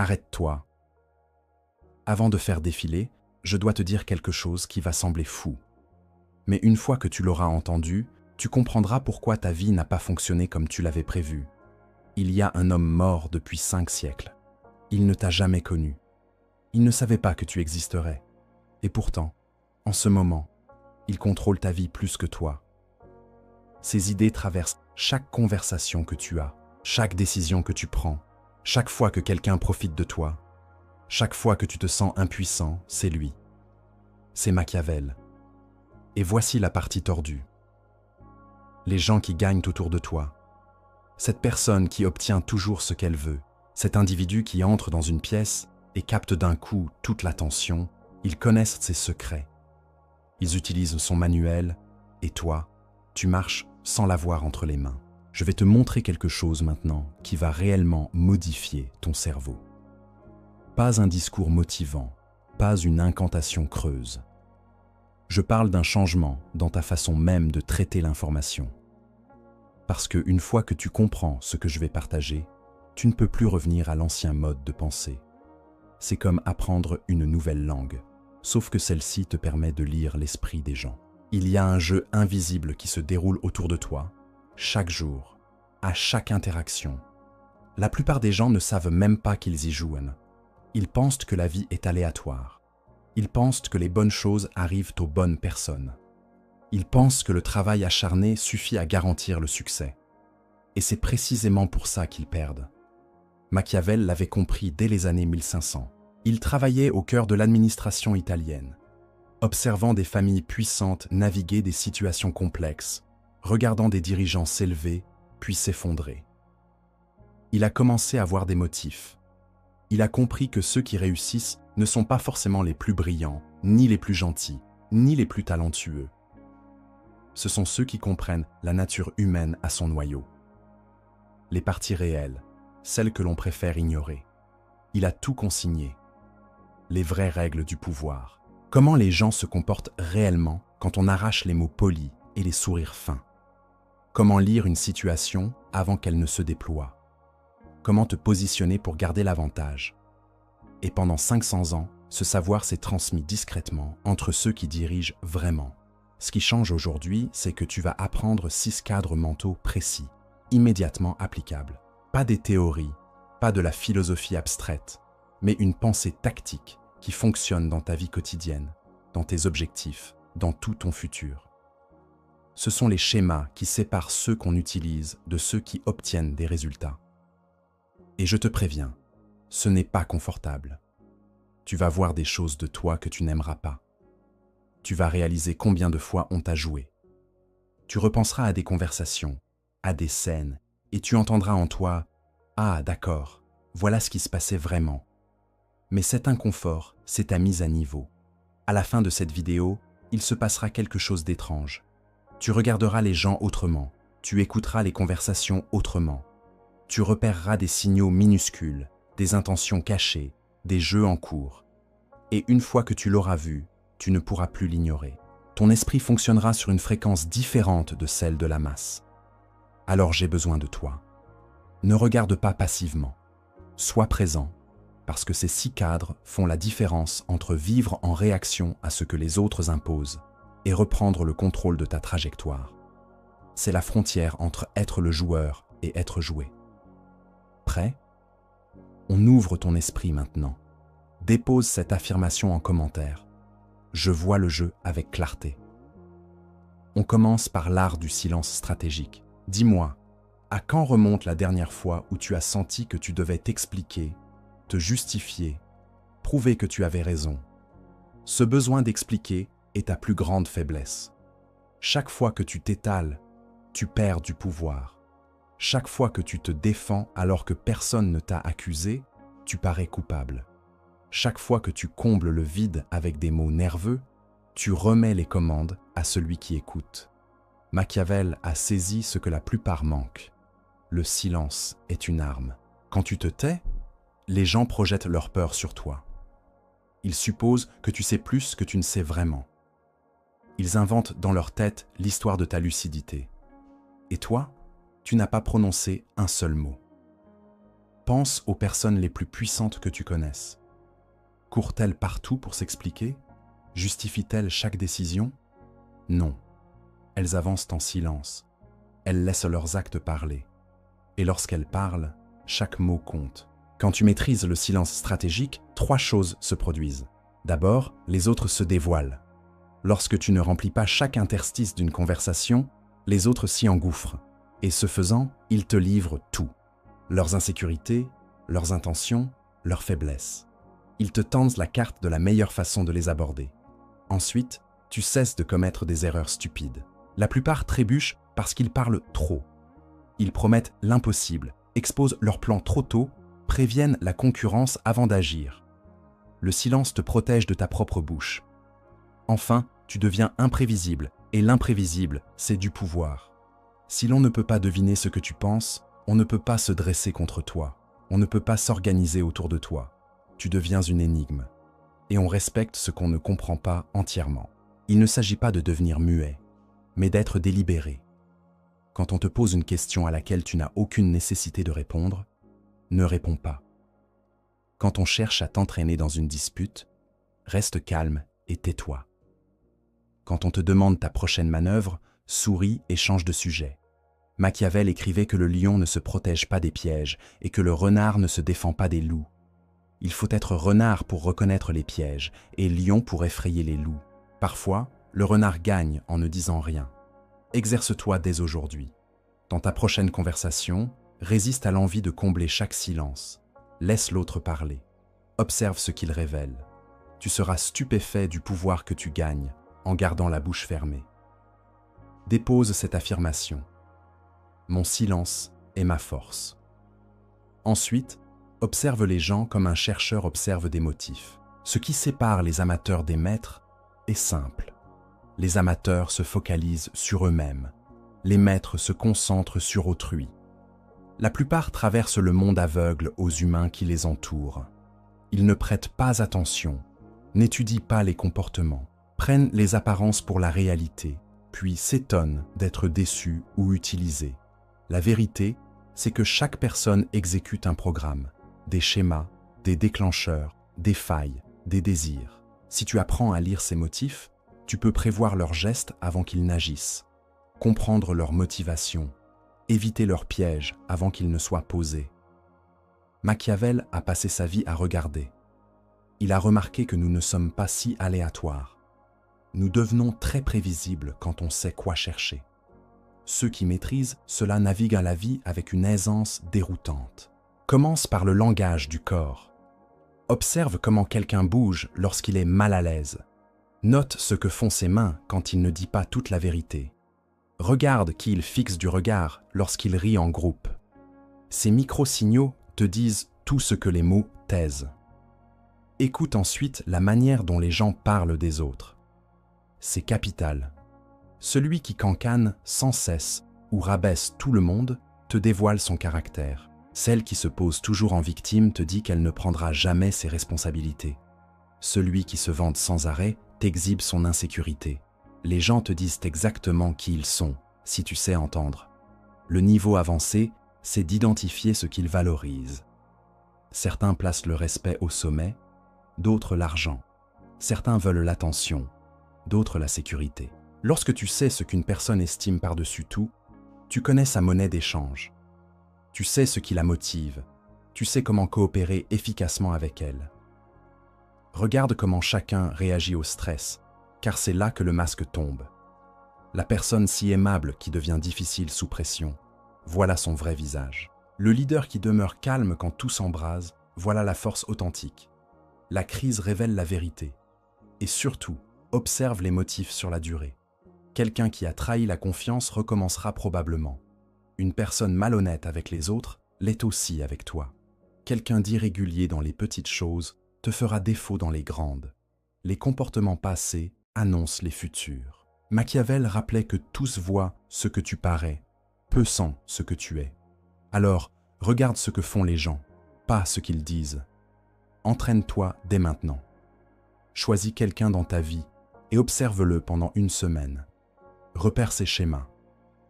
Arrête-toi. Avant de faire défiler, je dois te dire quelque chose qui va sembler fou. Mais une fois que tu l'auras entendu, tu comprendras pourquoi ta vie n'a pas fonctionné comme tu l'avais prévu. Il y a un homme mort depuis 5 siècles. Il ne t'a jamais connu. Il ne savait pas que tu existerais. Et pourtant, en ce moment, il contrôle ta vie plus que toi. Ses idées traversent chaque conversation que tu as, chaque décision que tu prends, chaque fois que quelqu'un profite de toi, chaque fois que tu te sens impuissant, c'est lui. C'est Machiavel. Et voici la partie tordue. Les gens qui gagnent autour de toi. Cette personne qui obtient toujours ce qu'elle veut. Cet individu qui entre dans une pièce et capte d'un coup toute l'attention. Ils connaissent ses secrets. Ils utilisent son manuel et toi, tu marches sans l'avoir entre les mains. Je vais te montrer quelque chose maintenant qui va réellement modifier ton cerveau. Pas un discours motivant, pas une incantation creuse. Je parle d'un changement dans ta façon même de traiter l'information. Parce qu'une fois que tu comprends ce que je vais partager, tu ne peux plus revenir à l'ancien mode de pensée. C'est comme apprendre une nouvelle langue, sauf que celle-ci te permet de lire l'esprit des gens. Il y a un jeu invisible qui se déroule autour de toi, chaque jour, à chaque interaction. La plupart des gens ne savent même pas qu'ils y jouent. Ils pensent que la vie est aléatoire. Ils pensent que les bonnes choses arrivent aux bonnes personnes. Ils pensent que le travail acharné suffit à garantir le succès. Et c'est précisément pour ça qu'ils perdent. Machiavel l'avait compris dès les années 1500. Il travaillait au cœur de l'administration italienne, observant des familles puissantes naviguer des situations complexes, regardant des dirigeants s'élever puis s'effondrer. Il a commencé à voir des motifs. Il a compris que ceux qui réussissent ne sont pas forcément les plus brillants, ni les plus gentils, ni les plus talentueux. Ce sont ceux qui comprennent la nature humaine à son noyau. Les parties réelles, celles que l'on préfère ignorer. Il a tout consigné. Les vraies règles du pouvoir. Comment les gens se comportent réellement quand on arrache les mots polis et les sourires fins. Comment lire une situation avant qu'elle ne se déploie. Comment te positionner pour garder l'avantage. Et pendant 500 ans, ce savoir s'est transmis discrètement entre ceux qui dirigent vraiment. Ce qui change aujourd'hui, c'est que tu vas apprendre 6 cadres mentaux précis, immédiatement applicables. Pas des théories, pas de la philosophie abstraite, mais une pensée tactique qui fonctionne dans ta vie quotidienne, dans tes objectifs, dans tout ton futur. Ce sont les schémas qui séparent ceux qu'on utilise de ceux qui obtiennent des résultats. Et je te préviens, ce n'est pas confortable. Tu vas voir des choses de toi que tu n'aimeras pas. Tu vas réaliser combien de fois on t'a joué. Tu repenseras à des conversations, à des scènes, et tu entendras en toi « Ah, d'accord, voilà ce qui se passait vraiment ». Mais cet inconfort, c'est ta mise à niveau. À la fin de cette vidéo, il se passera quelque chose d'étrange. Tu regarderas les gens autrement, tu écouteras les conversations autrement. Tu repéreras des signaux minuscules, des intentions cachées, des jeux en cours. Et une fois que tu l'auras vu, tu ne pourras plus l'ignorer. Ton esprit fonctionnera sur une fréquence différente de celle de la masse. Alors j'ai besoin de toi. Ne regarde pas passivement. Sois présent, parce que ces 6 cadres font la différence entre vivre en réaction à ce que les autres imposent et reprendre le contrôle de ta trajectoire. C'est la frontière entre être le joueur et être joué. Prêt? On ouvre ton esprit maintenant. Dépose cette affirmation en commentaire. Je vois le jeu avec clarté. On commence par l'art du silence stratégique. Dis-moi, à quand remonte la dernière fois où tu as senti que tu devais t'expliquer, te justifier, prouver que tu avais raison? Ce besoin d'expliquer est ta plus grande faiblesse. Chaque fois que tu t'étales, tu perds du pouvoir. Chaque fois que tu te défends alors que personne ne t'a accusé, tu parais coupable. Chaque fois que tu combles le vide avec des mots nerveux, tu remets les commandes à celui qui écoute. Machiavel a saisi ce que la plupart manquent. Le silence est une arme. Quand tu te tais, les gens projettent leur peur sur toi. Ils supposent que tu sais plus que tu ne sais vraiment. Ils inventent dans leur tête l'histoire de ta lucidité. Et toi, tu n'as pas prononcé un seul mot. Pense aux personnes les plus puissantes que tu connaisses. Courent-elles partout pour s'expliquer? Justifient-elles chaque décision? Non. Elles avancent en silence. Elles laissent leurs actes parler. Et lorsqu'elles parlent, chaque mot compte. Quand tu maîtrises le silence stratégique, 3 choses se produisent. D'abord, les autres se dévoilent. Lorsque tu ne remplis pas chaque interstice d'une conversation, les autres s'y engouffrent. Et ce faisant, ils te livrent tout. Leurs insécurités, leurs intentions, leurs faiblesses. Ils te tendent la carte de la meilleure façon de les aborder. Ensuite, tu cesses de commettre des erreurs stupides. La plupart trébuchent parce qu'ils parlent trop. Ils promettent l'impossible, exposent leur plan trop tôt, préviennent la concurrence avant d'agir. Le silence te protège de ta propre bouche. Enfin, tu deviens imprévisible, et l'imprévisible, c'est du pouvoir. Si l'on ne peut pas deviner ce que tu penses, on ne peut pas se dresser contre toi, on ne peut pas s'organiser autour de toi. Tu deviens une énigme. Et on respecte ce qu'on ne comprend pas entièrement. Il ne s'agit pas de devenir muet, mais d'être délibéré. Quand on te pose une question à laquelle tu n'as aucune nécessité de répondre, ne réponds pas. Quand on cherche à t'entraîner dans une dispute, reste calme et tais-toi. Quand on te demande ta prochaine manœuvre, souris et change de sujet. Machiavel écrivait que le lion ne se protège pas des pièges et que le renard ne se défend pas des loups. Il faut être renard pour reconnaître les pièges et lion pour effrayer les loups. Parfois, le renard gagne en ne disant rien. Exerce-toi dès aujourd'hui. Dans ta prochaine conversation, résiste à l'envie de combler chaque silence. Laisse l'autre parler. Observe ce qu'il révèle. Tu seras stupéfait du pouvoir que tu gagnes en gardant la bouche fermée. Dépose cette affirmation. Mon silence est ma force. Ensuite, observe les gens comme un chercheur observe des motifs. Ce qui sépare les amateurs des maîtres est simple. Les amateurs se focalisent sur eux-mêmes. Les maîtres se concentrent sur autrui. La plupart traversent le monde aveugle aux humains qui les entourent. Ils ne prêtent pas attention, n'étudient pas les comportements, prennent les apparences pour la réalité, puis s'étonnent d'être déçus ou utilisés. La vérité, c'est que chaque personne exécute un programme, des schémas, des déclencheurs, des failles, des désirs. Si tu apprends à lire ces motifs, tu peux prévoir leurs gestes avant qu'ils n'agissent, comprendre leurs motivations, éviter leurs pièges avant qu'ils ne soient posés. Machiavel a passé sa vie à regarder. Il a remarqué que nous ne sommes pas si aléatoires. Nous devenons très prévisibles quand on sait quoi chercher. Ceux qui maîtrisent cela naviguent à la vie avec une aisance déroutante. Commence par le langage du corps. Observe comment quelqu'un bouge lorsqu'il est mal à l'aise. Note ce que font ses mains quand il ne dit pas toute la vérité. Regarde qui il fixe du regard lorsqu'il rit en groupe. Ces micro-signaux te disent tout ce que les mots taisent. Écoute ensuite la manière dont les gens parlent des autres. C'est capital. Celui qui cancane sans cesse ou rabaisse tout le monde te dévoile son caractère. Celle qui se pose toujours en victime te dit qu'elle ne prendra jamais ses responsabilités. Celui qui se vante sans arrêt t'exhibe son insécurité. Les gens te disent exactement qui ils sont, si tu sais entendre. Le niveau avancé, c'est d'identifier ce qu'ils valorisent. Certains placent le respect au sommet, d'autres l'argent. Certains veulent l'attention, d'autres la sécurité. Lorsque tu sais ce qu'une personne estime par-dessus tout, tu connais sa monnaie d'échange. Tu sais ce qui la motive, tu sais comment coopérer efficacement avec elle. Regarde comment chacun réagit au stress, car c'est là que le masque tombe. La personne si aimable qui devient difficile sous pression, voilà son vrai visage. Le leader qui demeure calme quand tout s'embrase, voilà la force authentique. La crise révèle la vérité. Et surtout, observe les motifs sur la durée. Quelqu'un qui a trahi la confiance recommencera probablement. Une personne malhonnête avec les autres l'est aussi avec toi. Quelqu'un d'irrégulier dans les petites choses te fera défaut dans les grandes. Les comportements passés annoncent les futurs. Machiavel rappelait que tous voient ce que tu parais, peu sont ce que tu es. Alors, regarde ce que font les gens, pas ce qu'ils disent. Entraîne-toi dès maintenant. Choisis quelqu'un dans ta vie et observe-le pendant 1 semaine. Repère ses schémas.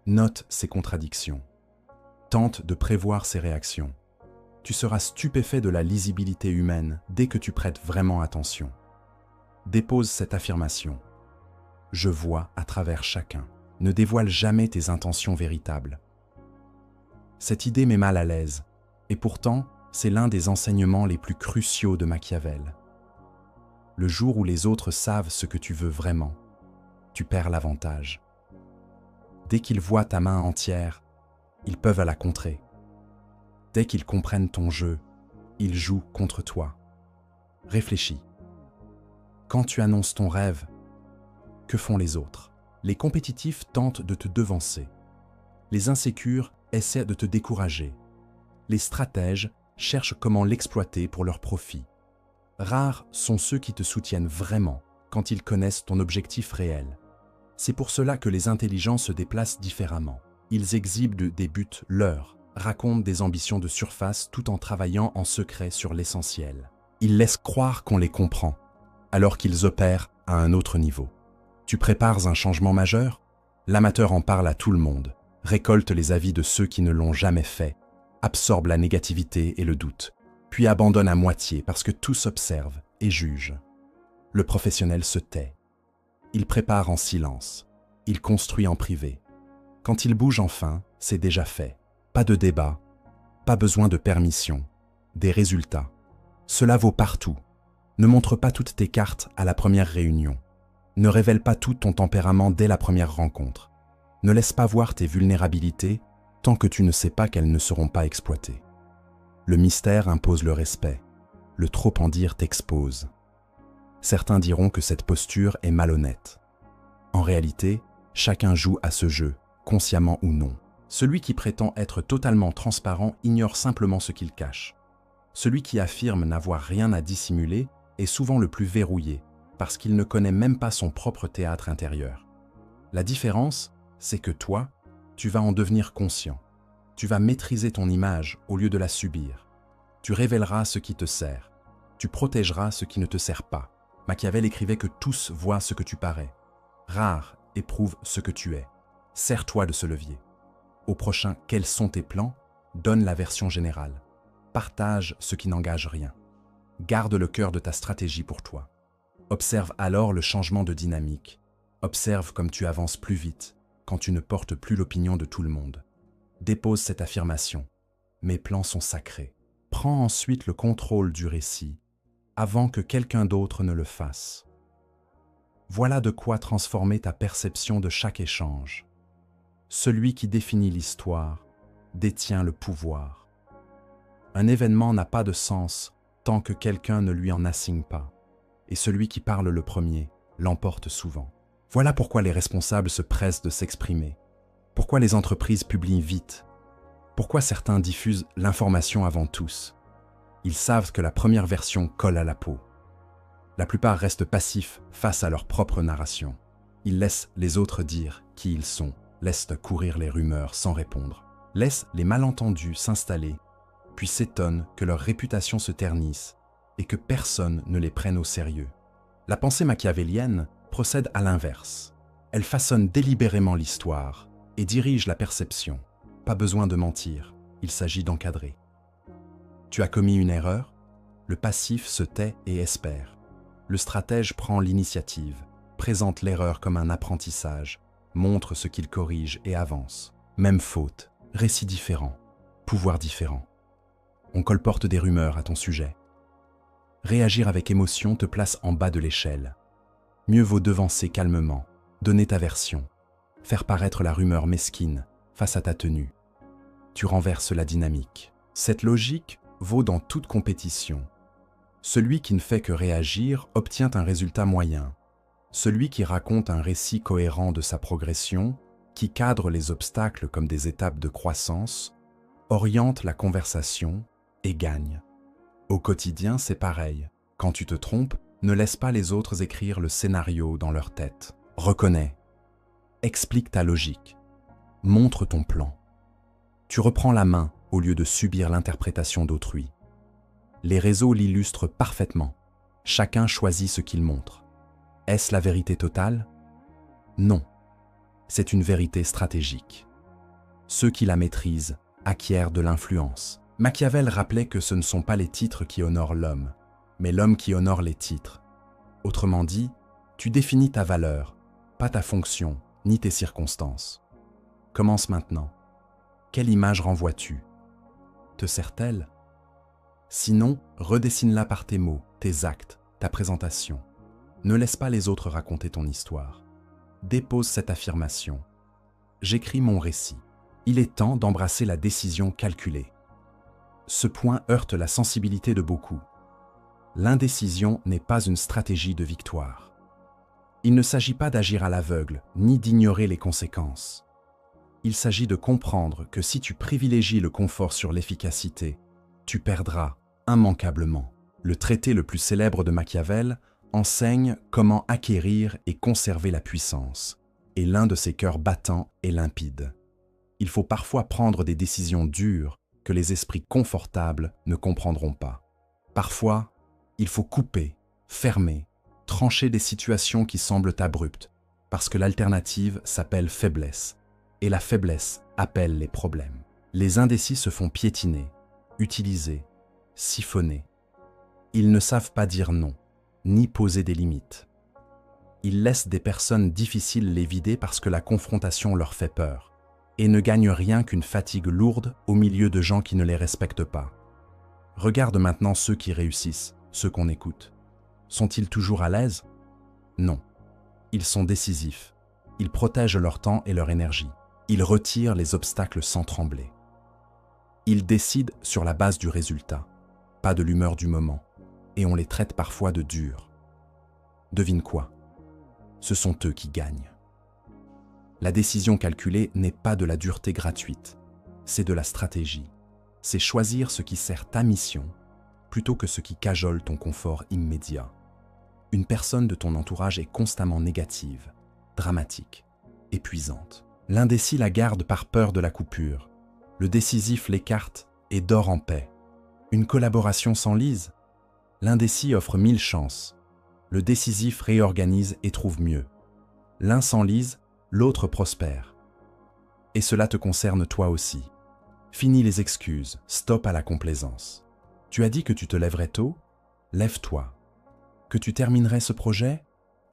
Note ses contradictions. Tente de prévoir ses réactions. Tu seras stupéfait de la lisibilité humaine dès que tu prêtes vraiment attention. Dépose cette affirmation. Je vois à travers chacun. Ne dévoile jamais tes intentions véritables. Cette idée met mal à l'aise, et pourtant, c'est l'un des enseignements les plus cruciaux de Machiavel. Le jour où les autres savent ce que tu veux vraiment, tu perds l'avantage. Dès qu'ils voient ta main entière, ils peuvent la contrer. Dès qu'ils comprennent ton jeu, ils jouent contre toi. Réfléchis. Quand tu annonces ton rêve, que font les autres? Les compétitifs tentent de te devancer. Les insécures essaient de te décourager. Les stratèges cherchent comment l'exploiter pour leur profit. Rares sont ceux qui te soutiennent vraiment quand ils connaissent ton objectif réel. C'est pour cela que les intelligents se déplacent différemment. Ils exhibent des buts leurs, racontent des ambitions de surface tout en travaillant en secret sur l'essentiel. Ils laissent croire qu'on les comprend, alors qu'ils opèrent à un autre niveau. Tu prépares un changement majeur? L'amateur en parle à tout le monde, récolte les avis de ceux qui ne l'ont jamais fait, absorbe la négativité et le doute, puis abandonne à moitié parce que tous observent et jugent. Le professionnel se tait. Il prépare en silence. Il construit en privé. Quand il bouge enfin, c'est déjà fait. Pas de débat, pas besoin de permission, des résultats. Cela vaut partout. Ne montre pas toutes tes cartes à la première réunion. Ne révèle pas tout ton tempérament dès la première rencontre. Ne laisse pas voir tes vulnérabilités tant que tu ne sais pas qu'elles ne seront pas exploitées. Le mystère impose le respect. Le trop en dire t'expose. Certains diront que cette posture est malhonnête. En réalité, chacun joue à ce jeu, consciemment ou non. Celui qui prétend être totalement transparent ignore simplement ce qu'il cache. Celui qui affirme n'avoir rien à dissimuler est souvent le plus verrouillé, parce qu'il ne connaît même pas son propre théâtre intérieur. La différence, c'est que toi, tu vas en devenir conscient. Tu vas maîtriser ton image au lieu de la subir. Tu révéleras ce qui te sert. Tu protégeras ce qui ne te sert pas. Machiavel écrivait que tous voient ce que tu parais. Rares éprouvent ce que tu es. Sers-toi de ce levier. Au prochain « Quels sont tes plans ?» donne la version générale. Partage ce qui n'engage rien. Garde le cœur de ta stratégie pour toi. Observe alors le changement de dynamique. Observe comme tu avances plus vite, quand tu ne portes plus l'opinion de tout le monde. Dépose cette affirmation. Mes plans sont sacrés. Prends ensuite le contrôle du récit, avant que quelqu'un d'autre ne le fasse. Voilà de quoi transformer ta perception de chaque échange. Celui qui définit l'histoire détient le pouvoir. Un événement n'a pas de sens tant que quelqu'un ne lui en assigne pas. Et celui qui parle le premier l'emporte souvent. Voilà pourquoi les responsables se pressent de s'exprimer. Pourquoi les entreprises publient vite. Pourquoi certains diffusent l'information avant tous. Ils savent que la première version colle à la peau. La plupart restent passifs face à leur propre narration. Ils laissent les autres dire qui ils sont, laissent courir les rumeurs sans répondre, laissent les malentendus s'installer, puis s'étonnent que leur réputation se ternisse et que personne ne les prenne au sérieux. La pensée machiavélienne procède à l'inverse. Elle façonne délibérément l'histoire et dirige la perception. Pas besoin de mentir, il s'agit d'encadrer. Tu as commis une erreur? Le passif se tait et espère. Le stratège prend l'initiative, présente l'erreur comme un apprentissage, montre ce qu'il corrige et avance. Même faute, récit différent, pouvoir différent. On colporte des rumeurs à ton sujet. Réagir avec émotion te place en bas de l'échelle. Mieux vaut devancer calmement, donner ta version, faire paraître la rumeur mesquine face à ta tenue. Tu renverses la dynamique. Cette logique vaut dans toute compétition. Celui qui ne fait que réagir obtient un résultat moyen. Celui qui raconte un récit cohérent de sa progression, qui cadre les obstacles comme des étapes de croissance, oriente la conversation et gagne. Au quotidien, c'est pareil. Quand tu te trompes, ne laisse pas les autres écrire le scénario dans leur tête. Reconnais. Explique ta logique. Montre ton plan. Tu reprends la main au lieu de subir l'interprétation d'autrui. Les réseaux l'illustrent parfaitement. Chacun choisit ce qu'il montre. Est-ce la vérité totale? Non. C'est une vérité stratégique. Ceux qui la maîtrisent acquièrent de l'influence. Machiavel rappelait que ce ne sont pas les titres qui honorent l'homme, mais l'homme qui honore les titres. Autrement dit, tu définis ta valeur, pas ta fonction, ni tes circonstances. Commence maintenant. Quelle image renvoies-tu? Te sert-elle? Sinon, redessine-la par tes mots, tes actes, ta présentation. Ne laisse pas les autres raconter ton histoire. Dépose cette affirmation. J'écris mon récit. Il est temps d'embrasser la décision calculée. Ce point heurte la sensibilité de beaucoup. L'indécision n'est pas une stratégie de victoire. Il ne s'agit pas d'agir à l'aveugle, ni d'ignorer les conséquences. Il s'agit de comprendre que si tu privilégies le confort sur l'efficacité, tu perdras immanquablement. Le traité le plus célèbre de Machiavel enseigne comment acquérir et conserver la puissance, et l'un de ses cœurs battants est limpide. Il faut parfois prendre des décisions dures que les esprits confortables ne comprendront pas. Parfois, il faut couper, fermer, trancher des situations qui semblent abruptes, parce que l'alternative s'appelle faiblesse, et la faiblesse appelle les problèmes. Les indécis se font piétiner, utiliser, siphonner. Ils ne savent pas dire non, ni poser des limites. Ils laissent des personnes difficiles les vider parce que la confrontation leur fait peur, et ne gagnent rien qu'une fatigue lourde au milieu de gens qui ne les respectent pas. Regarde maintenant ceux qui réussissent, ceux qu'on écoute. Sont-ils toujours à l'aise? Non. Ils sont décisifs. Ils protègent leur temps et leur énergie. Ils retirent les obstacles sans trembler. Ils décident sur la base du résultat, pas de l'humeur du moment, et on les traite parfois de durs. Devine quoi? Ce sont eux qui gagnent. La décision calculée n'est pas de la dureté gratuite, c'est de la stratégie. C'est choisir ce qui sert ta mission, plutôt que ce qui cajole ton confort immédiat. Une personne de ton entourage est constamment négative, dramatique, épuisante. L'indécis la garde par peur de la coupure. Le décisif l'écarte et dort en paix. Une collaboration s'enlise. L'indécis offre 1000 chances. Le décisif réorganise et trouve mieux. L'un s'enlise, l'autre prospère. Et cela te concerne toi aussi. Finis les excuses, stop à la complaisance. Tu as dit que tu te lèverais tôt? Lève-toi. Que tu terminerais ce projet?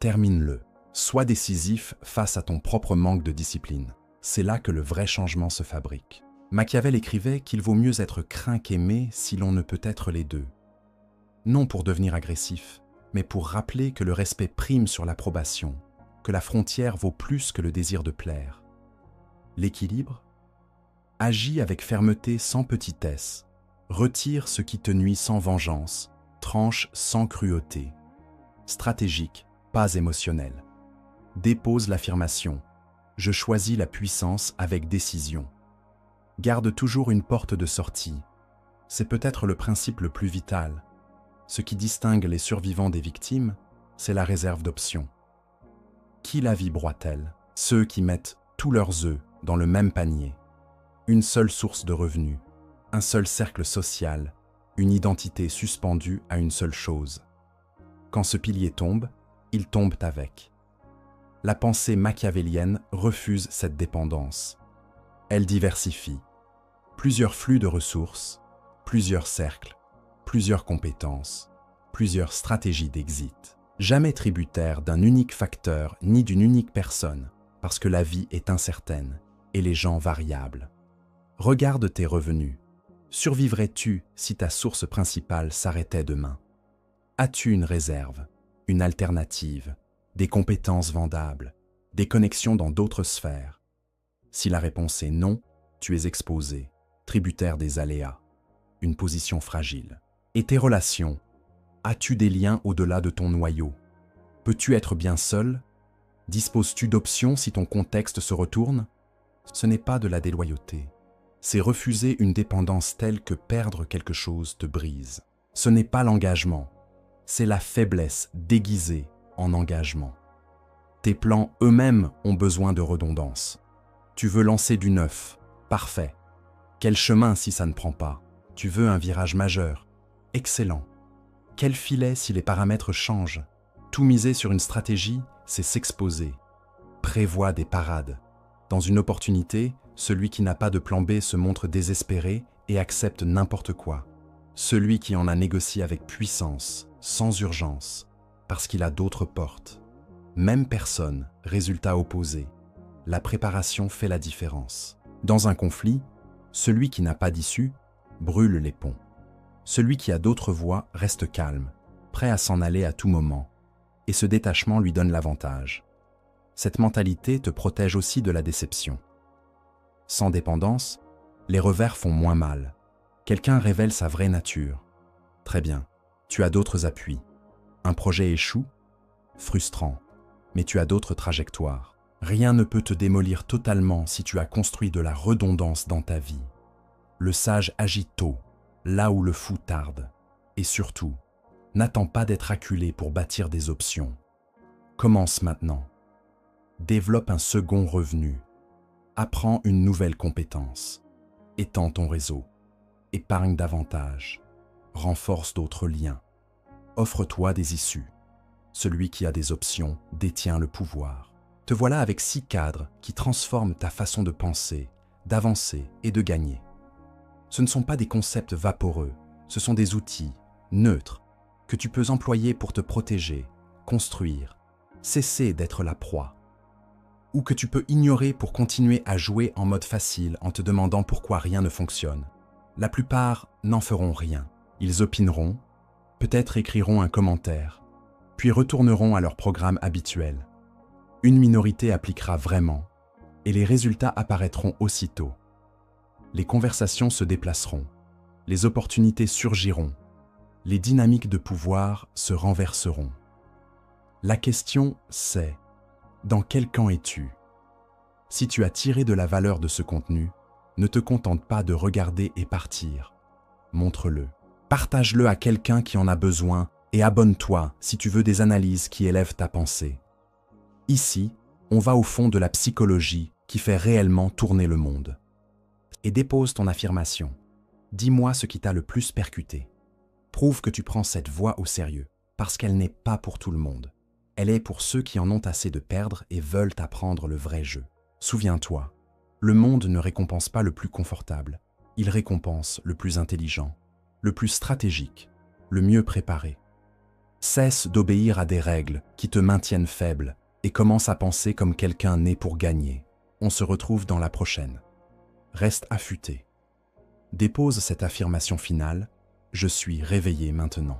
Termine-le. Sois décisif face à ton propre manque de discipline. C'est là que le vrai changement se fabrique. Machiavel écrivait qu'il vaut mieux être craint qu'aimé si l'on ne peut être les deux. Non pour devenir agressif, mais pour rappeler que le respect prime sur l'approbation, que la frontière vaut plus que le désir de plaire. L'équilibre? Agis avec fermeté sans petitesse, retire ce qui te nuit sans vengeance, tranche sans cruauté. Stratégique, pas émotionnel. Dépose l'affirmation. Je choisis la puissance avec décision. Garde toujours une porte de sortie. C'est peut-être le principe le plus vital. Ce qui distingue les survivants des victimes, c'est la réserve d'options. Qui la vie broie-t-elle? Ceux qui mettent tous leurs œufs dans le même panier. Une seule source de revenus, un seul cercle social, une identité suspendue à une seule chose. Quand ce pilier tombe, ils tombent avec. La pensée machiavélienne refuse cette dépendance. Elle diversifie. Plusieurs flux de ressources, plusieurs cercles, plusieurs compétences, plusieurs stratégies d'exit. Jamais tributaire d'un unique facteur ni d'une unique personne, parce que la vie est incertaine et les gens variables. Regarde tes revenus. Survivrais-tu si ta source principale s'arrêtait demain? As-tu une réserve, une alternative, des compétences vendables, des connexions dans d'autres sphères? Si la réponse est non, tu es exposé, tributaire des aléas, une position fragile. Et tes relations? As-tu des liens au-delà de ton noyau? Peux-tu être bien seul? Disposes-tu d'options si ton contexte se retourne? Ce n'est pas de la déloyauté. C'est refuser une dépendance telle que perdre quelque chose te brise. Ce n'est pas l'engagement, c'est la faiblesse déguisée en engagement. Tes plans eux-mêmes ont besoin de redondance. Tu veux lancer du neuf, parfait. Quel chemin si ça ne prend pas? Tu veux un virage majeur, excellent. Quel filet si les paramètres changent? Tout miser sur une stratégie, c'est s'exposer. Prévois des parades. Dans une opportunité, celui qui n'a pas de plan B se montre désespéré et accepte n'importe quoi. Celui qui en a négocié avec puissance, sans urgence, parce qu'il a d'autres portes. Même personne, résultat opposé. La préparation fait la différence. Dans un conflit, celui qui n'a pas d'issue brûle les ponts. Celui qui a d'autres voies reste calme, prêt à s'en aller à tout moment, et ce détachement lui donne l'avantage. Cette mentalité te protège aussi de la déception. Sans dépendance, les revers font moins mal. Quelqu'un révèle sa vraie nature. Très bien, tu as d'autres appuis. Un projet échoue? Frustrant, mais tu as d'autres trajectoires. Rien ne peut te démolir totalement si tu as construit de la redondance dans ta vie. Le sage agit tôt, là où le fou tarde. Et surtout, n'attends pas d'être acculé pour bâtir des options. Commence maintenant. Développe un second revenu. Apprends une nouvelle compétence. Étends ton réseau. Épargne davantage. Renforce d'autres liens. Offre-toi des issues. Celui qui a des options détient le pouvoir. Te voilà avec 6 cadres qui transforment ta façon de penser, d'avancer et de gagner. Ce ne sont pas des concepts vaporeux, ce sont des outils neutres que tu peux employer pour te protéger, construire, cesser d'être la proie, ou que tu peux ignorer pour continuer à jouer en mode facile en te demandant pourquoi rien ne fonctionne. La plupart n'en feront rien. Ils opineront, peut-être écriront un commentaire, puis retourneront à leur programme habituel. Une minorité appliquera vraiment, et les résultats apparaîtront aussitôt. Les conversations se déplaceront, les opportunités surgiront, les dynamiques de pouvoir se renverseront. La question, c'est: dans quel camp es-tu? Si tu as tiré de la valeur de ce contenu, ne te contente pas de regarder et partir. Montre-le. Partage-le à quelqu'un qui en a besoin et abonne-toi si tu veux des analyses qui élèvent ta pensée. Ici, on va au fond de la psychologie qui fait réellement tourner le monde. Et dépose ton affirmation. Dis-moi ce qui t'a le plus percuté. Prouve que tu prends cette voie au sérieux, parce qu'elle n'est pas pour tout le monde. Elle est pour ceux qui en ont assez de perdre et veulent apprendre le vrai jeu. Souviens-toi, le monde ne récompense pas le plus confortable. Il récompense le plus intelligent, le plus stratégique, le mieux préparé. Cesse d'obéir à des règles qui te maintiennent faible et commence à penser comme quelqu'un né pour gagner. On se retrouve dans la prochaine. Reste affûté. Dépose cette affirmation finale: je suis réveillé maintenant.